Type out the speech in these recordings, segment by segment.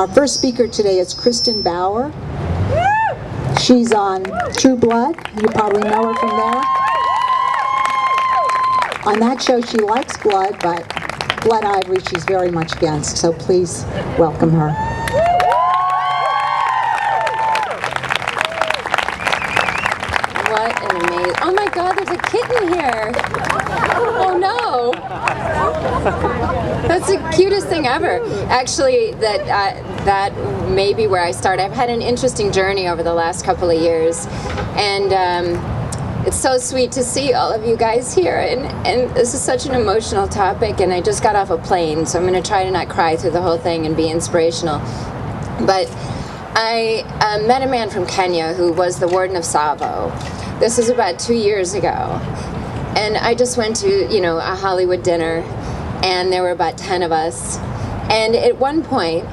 Our first speaker today is Kristin Bauer. She's on True Blood. You probably know her from there. On that show, she likes blood, but blood ivory she's very much against. So please welcome her. What an amazing... Oh my God, there's a kitten here. Oh no. That's the cutest thing ever. Actually, that may be where I start. I've had an interesting journey over the last couple of years. And it's so sweet to see all of you guys here. And this is such an emotional topic. And I just got off a plane, so I'm going to try to not cry through the whole thing and be inspirational. But I met a man from Kenya who was the warden of Tsavo. This was about 2 years ago. And I just went to, a Hollywood dinner, and there were about 10 of us. And at one point,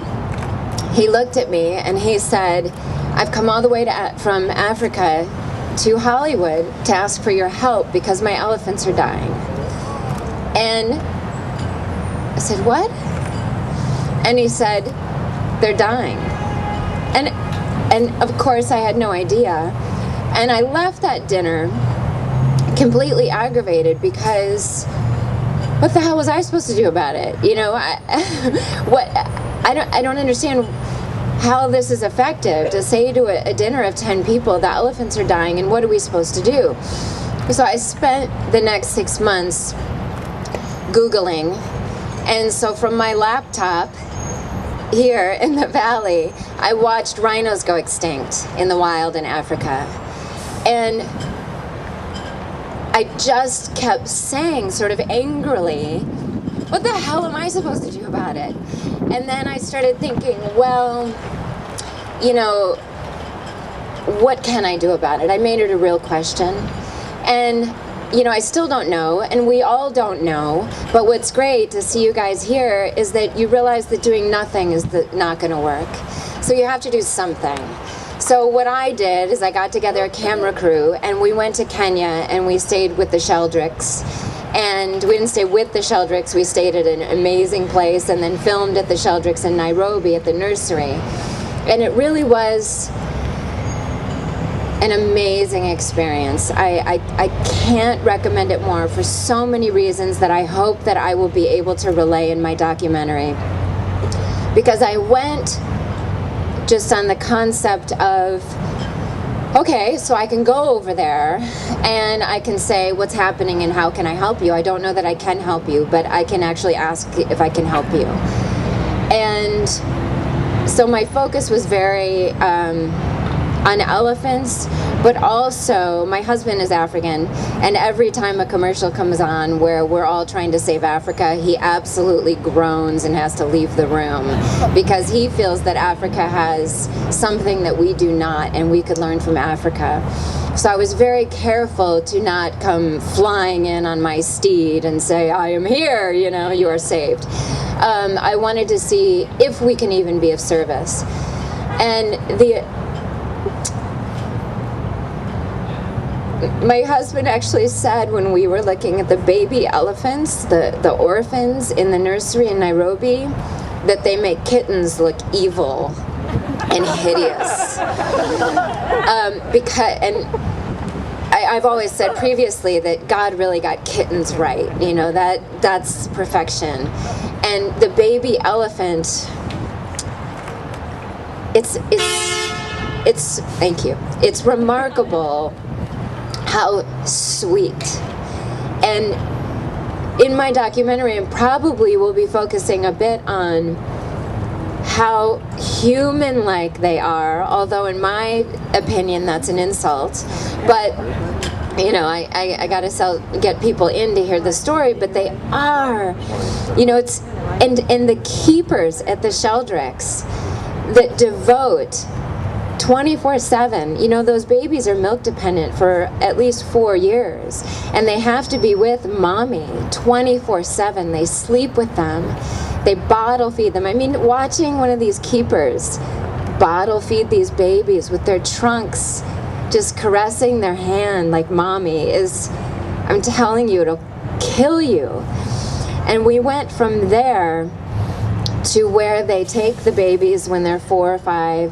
he looked at me and he said, I've come all the way from Africa to Hollywood to ask for your help because my elephants are dying. And I said, what? And he said, they're dying. And of course I had no idea. And I left that dinner completely aggravated because what the hell was I supposed to do about it? I don't understand how this is effective to say to a dinner of 10 people the elephants are dying and what are we supposed to do? So I spent the next 6 months Googling, and so from my laptop here in the valley I watched rhinos go extinct in the wild in Africa. And I just kept saying, sort of angrily, what the hell am I supposed to do about it? And then I started thinking, well, what can I do about it? I made it a real question. And, I still don't know, and we all don't know. But what's great to see you guys here is that you realize that doing nothing is not going to work. So you have to do something. So what I did is I got together a camera crew and we went to Kenya and we stayed with the Sheldricks. And we didn't stay with the Sheldricks, we stayed at an amazing place and then filmed at the Sheldricks in Nairobi at the nursery. And it really was an amazing experience. I can't recommend it more for so many reasons that I hope that I will be able to relay in my documentary. Because I went just on the concept of, okay, so I can go over there and I can say what's happening and how can I help you. I don't know that I can help you, but I can actually ask if I can help you. And so my focus was very on elephants, but also my husband is African, and every time a commercial comes on where we're all trying to save Africa, he absolutely groans and has to leave the room because he feels that Africa has something that we do not, and we could learn from Africa. So I was very careful to not come flying in on my steed and say, I am here, you are saved. I wanted to see if we can even be of service. And my husband actually said when we were looking at the baby elephants, the orphans in the nursery in Nairobi, that they make kittens look evil and hideous. I've always said previously that God really got kittens right. That's perfection. And the baby elephant, it's thank you. It's remarkable how sweet. And in my documentary, I probably will be focusing a bit on how human-like they are, although in my opinion that's an insult. But I gotta get people in to hear the story, but they are, it's and the keepers at the Sheldricks that devote 24/7. Those babies are milk dependent for at least 4 years, and they have to be with mommy 24/7. They sleep with them, they bottle feed them. I mean, watching one of these keepers bottle feed these babies with their trunks just caressing their hand like mommy is, I'm telling you, it'll kill you. And we went from there to where they take the babies when they're 4 or 5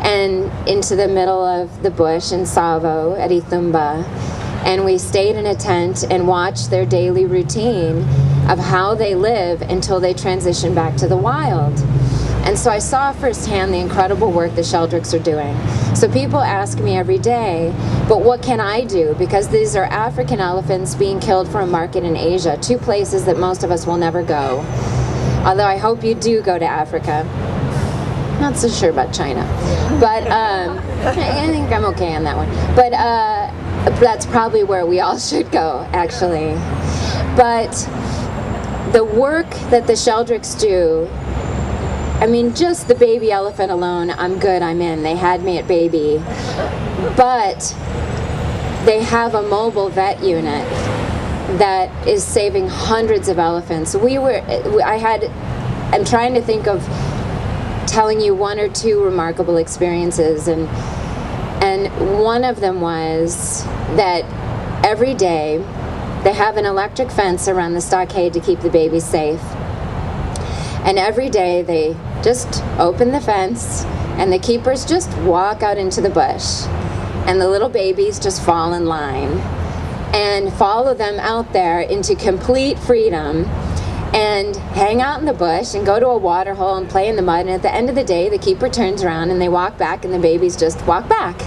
and into the middle of the bush in Savo at Ithumba. And we stayed in a tent and watched their daily routine of how they live until they transition back to the wild. And so I saw firsthand the incredible work the Sheldricks are doing. So people ask me every day, but what can I do? Because these are African elephants being killed for a market in Asia, 2 places that most of us will never go. Although I hope you do go to Africa. Not so sure about China. But I think I'm okay on that one. But that's probably where we all should go, actually. But the work that the Sheldricks do, I mean, just the baby elephant alone, I'm good, I'm in. They had me at baby. But they have a mobile vet unit that is saving hundreds of elephants. I'm trying to think of telling you 1 or 2 remarkable experiences, and one of them was that every day they have an electric fence around the stockade to keep the babies safe. And every day they just open the fence and the keepers just walk out into the bush and the little babies just fall in line and follow them out there into complete freedom and hang out in the bush and go to a water hole and play in the mud. And at the end of the day, the keeper turns around and they walk back and the babies just walk back.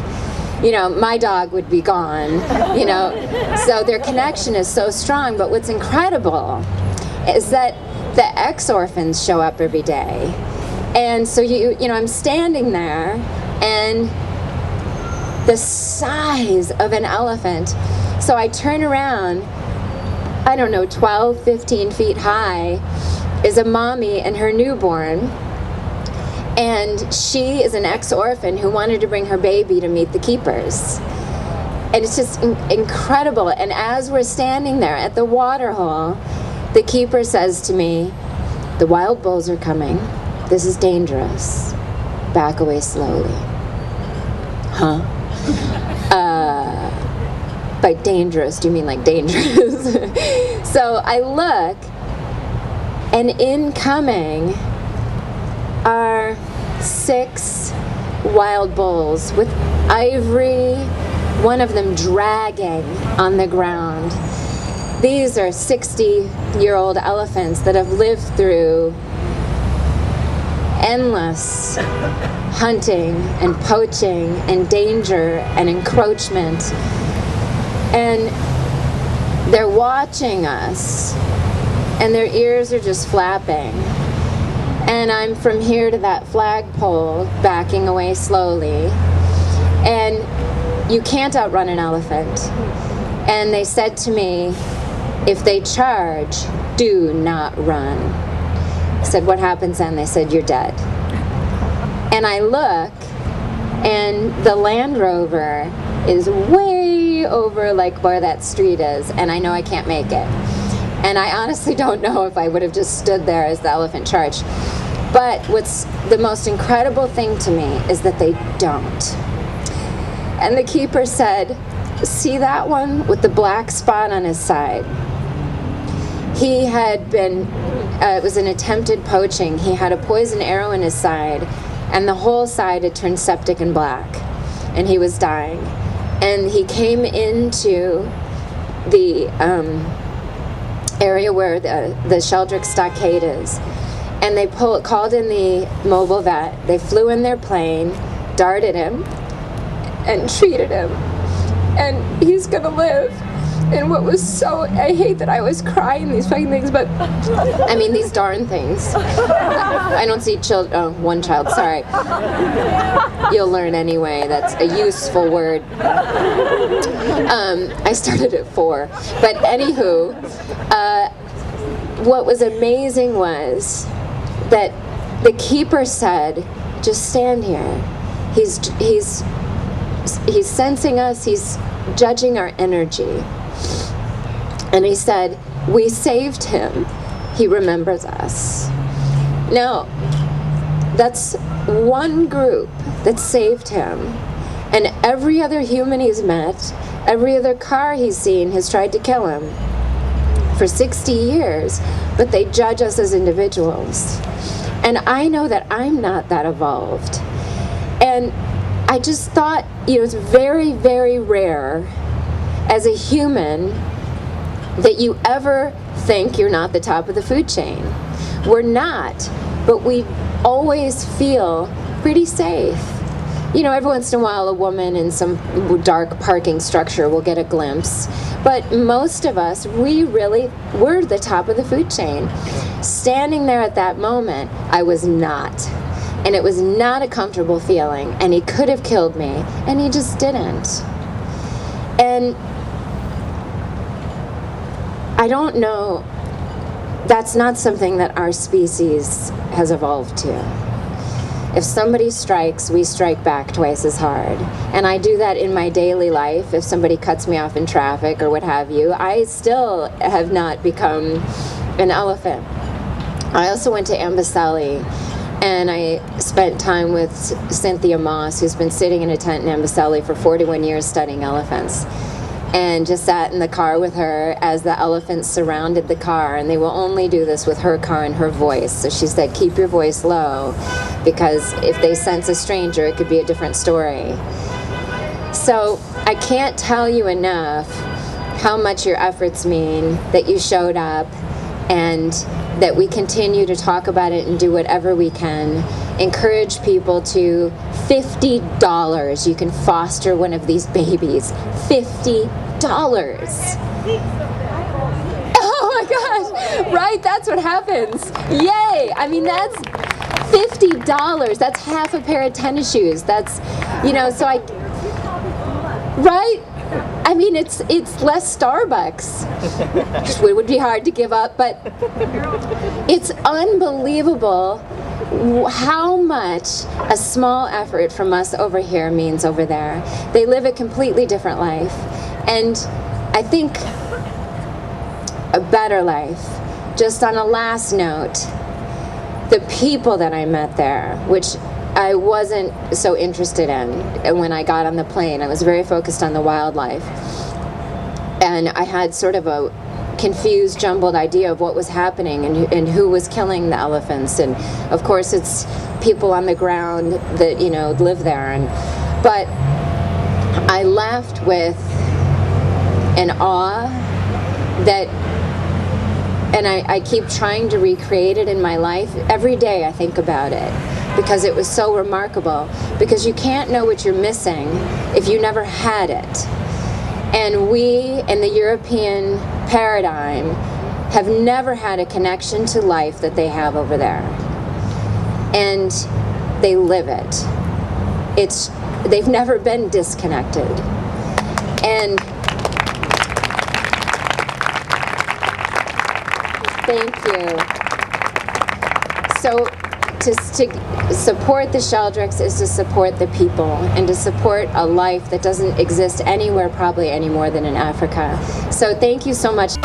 You know, my dog would be gone, you know. So their connection is so strong. But what's incredible is that the ex-orphans show up every day. And so, you know, I'm standing there and the size of an elephant. So I turn around, I don't know, 12, 15 feet high is a mommy and her newborn. And she is an ex-orphan who wanted to bring her baby to meet the keepers. And it's just incredible. And as we're standing there at the water hole, the keeper says to me, "The wild bulls are coming. This is dangerous. Back away slowly." Huh? By dangerous, do you mean like dangerous? So I look, and incoming are 6 wild bulls with ivory, one of them dragging on the ground. These are 60-year-old elephants that have lived through endless hunting and poaching and danger and encroachment. And they're watching us, and their ears are just flapping. And I'm from here to that flagpole, backing away slowly. And you can't outrun an elephant. And they said to me, if they charge, do not run. I said, what happens then? They said, you're dead. And I look, and the Land Rover is way over like where that street is, and I know I can't make it. And I honestly don't know if I would have just stood there as the elephant charged. But what's the most incredible thing to me is that they don't. And the keeper said, see that one with the black spot on his side? He had been, it was an attempted poaching. He had a poison arrow in his side, and the whole side had turned septic and black, and he was dying. And he came into the area where the Sheldrick stockade is, and they called in the mobile vet. They flew in their plane, darted him, and treated him, and he's gonna live. And what was so, I hate that I was crying these fucking things, but I mean these darn things. I don't see one child, sorry. You'll learn anyway, that's a useful word. I started at 4. But anywho, what was amazing was that the keeper said, just stand here. He's sensing us, he's judging our energy. And he said, we saved him. He remembers us. Now, that's one group that saved him. And every other human he's met, every other car he's seen has tried to kill him for 60 years. But they judge us as individuals. And I know that I'm not that evolved. And I just thought, it's very, very rare as a human that you ever think you're not the top of the food chain. We're not, but we always feel pretty safe. Every once in a while a woman in some dark parking structure will get a glimpse, but most of us, we're the top of the food chain. Standing there at that moment, I was not. And it was not a comfortable feeling, and he could have killed me, and he just didn't. And I don't know, that's not something that our species has evolved to. If somebody strikes, we strike back twice as hard. And I do that in my daily life. If somebody cuts me off in traffic or what have you, I still have not become an elephant. I also went to Amboseli, and I spent time with Cynthia Moss, who's been sitting in a tent in Amboseli for 41 years studying elephants. And just sat in the car with her as the elephants surrounded the car, and they will only do this with her car and her voice. So she said, keep your voice low, because if they sense a stranger, it could be a different story. So I can't tell you enough how much your efforts mean, that you showed up, and that we continue to talk about it and do whatever we can. Encourage people to $50. You can foster one of these babies. $50. Oh my gosh, right? That's what happens. Yay! I mean, that's $50. That's half a pair of tennis shoes. That's, so right? I mean, it's less Starbucks. It would be hard to give up, but it's unbelievable how much a small effort from us over here means over there. They live a completely different life, and I think a better life. Just on a last note, the people that I met there, which I wasn't so interested in when I got on the plane. I was very focused on the wildlife, and I had sort of a confused, jumbled idea of what was happening and who was killing the elephants. And of course it's people on the ground that live there. But I left with an awe that, and I keep trying to recreate it in my life. Every day I think about it, because it was so remarkable. Because you can't know what you're missing if you never had it. And we, in the European paradigm, have never had a connection to life that they have over there. And they live it. They've never been disconnected. And thank you. So to support the Sheldricks is to support the people, and to support a life that doesn't exist anywhere probably any more than in Africa. So thank you so much.